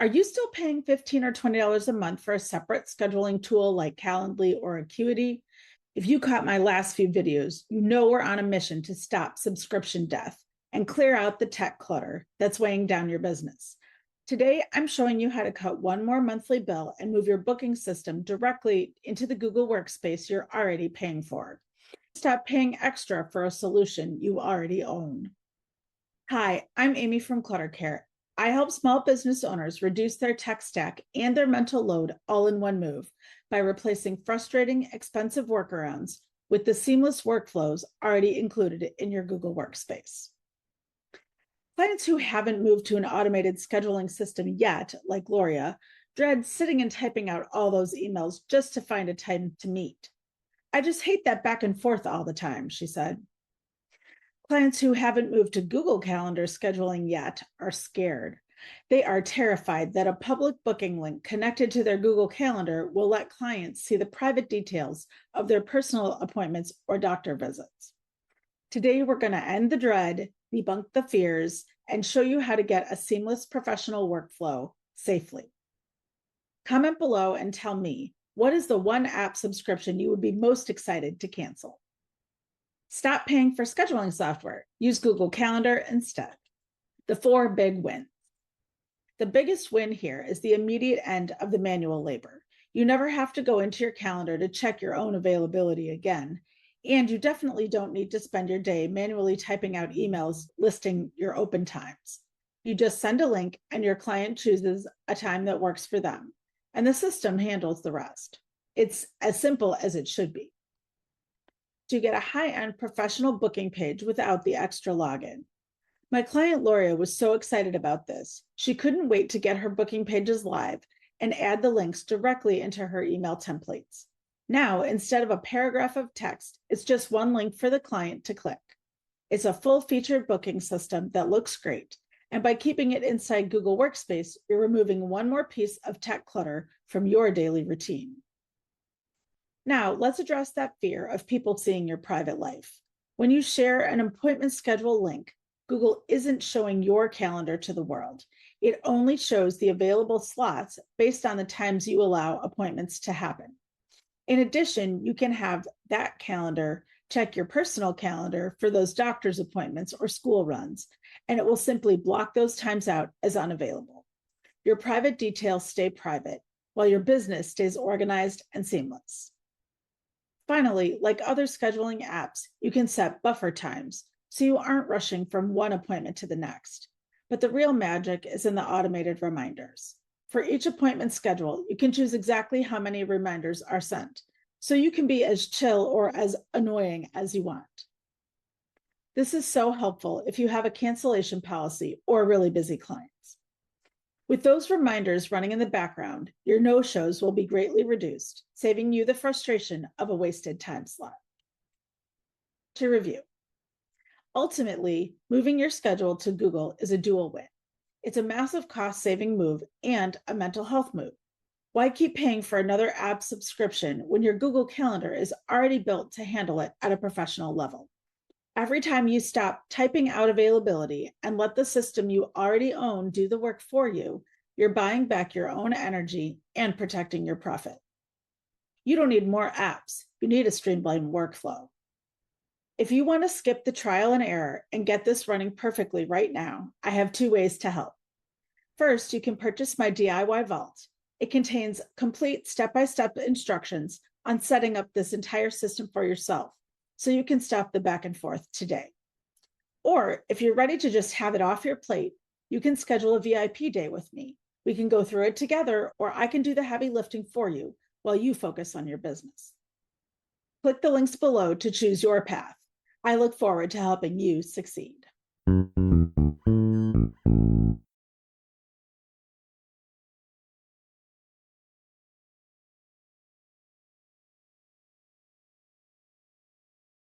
Are you still paying $15 or $20 a month for a separate scheduling tool like Calendly or Acuity? If you caught my last few videos, you know we're on a mission to stop subscription death and clear out the tech clutter that's weighing down your business. Today, I'm showing you how to cut one more monthly bill and move your booking system directly into the Google Workspace you're already paying for. Stop paying extra for a solution you already own. Hi, I'm Amy from Clutter. I help small business owners reduce their tech stack and their mental load all in one move by replacing frustrating, expensive workarounds with the seamless workflows already included in your Google Workspace. Clients who haven't moved to an automated scheduling system yet, like Gloria, dread sitting and typing out all those emails just to find a time to meet. I just hate that back and forth all the time, she said. Clients who haven't moved to Google Calendar scheduling yet are scared. They are terrified that a public booking link connected to their Google Calendar will let clients see the private details of their personal appointments or doctor visits. Today, we're going to end the dread, debunk the fears, and show you how to get a seamless professional workflow safely. Comment below and tell me, what is the one app subscription you would be most excited to cancel? Stop paying for scheduling software. Use Google Calendar instead. The 4 big wins. The biggest win here is the immediate end of the manual labor. You never have to go into your calendar to check your own availability again. And you definitely don't need to spend your day manually typing out emails listing your open times. You just send a link and your client chooses a time that works for them, and the system handles the rest. It's as simple as it should be. To get a high-end professional booking page without the extra login. My client Gloria was so excited about this. She couldn't wait to get her booking pages live and add the links directly into her email templates. Now, instead of a paragraph of text, it's just one link for the client to click. It's a full-featured booking system that looks great, and by keeping it inside Google Workspace, you're removing one more piece of tech clutter from your daily routine. Now, let's address that fear of people seeing your private life. When you share an appointment schedule link, Google isn't showing your calendar to the world. It only shows the available slots based on the times you allow appointments to happen. In addition, you can have that calendar check your personal calendar for those doctor's appointments or school runs, and it will simply block those times out as unavailable. Your private details stay private, while your business stays organized and seamless. Finally, like other scheduling apps, you can set buffer times so you aren't rushing from one appointment to the next. But the real magic is in the automated reminders. For each appointment schedule, you can choose exactly how many reminders are sent, so you can be as chill or as annoying as you want. This is so helpful if you have a cancellation policy or really busy clients. With those reminders running in the background, your no-shows will be greatly reduced, saving you the frustration of a wasted time slot. To review, ultimately, moving your schedule to Google is a dual win. It's a massive cost-saving move and a mental health move. Why keep paying for another app subscription when your Google Calendar is already built to handle it at a professional level? Every time you stop typing out availability and let the system you already own do the work for you, you're buying back your own energy and protecting your profit. You don't need more apps. You need a streamlined workflow. If you want to skip the trial and error and get this running perfectly right now, I have 2 ways to help. First, you can purchase my DIY Vault. It contains complete step-by-step instructions on setting up this entire system for yourself, so you can stop the back and forth today. Or if you're ready to just have it off your plate, you can schedule a VIP day with me. We can go through it together, or I can do the heavy lifting for you while you focus on your business. Click the links below to choose your path. I look forward to helping you succeed.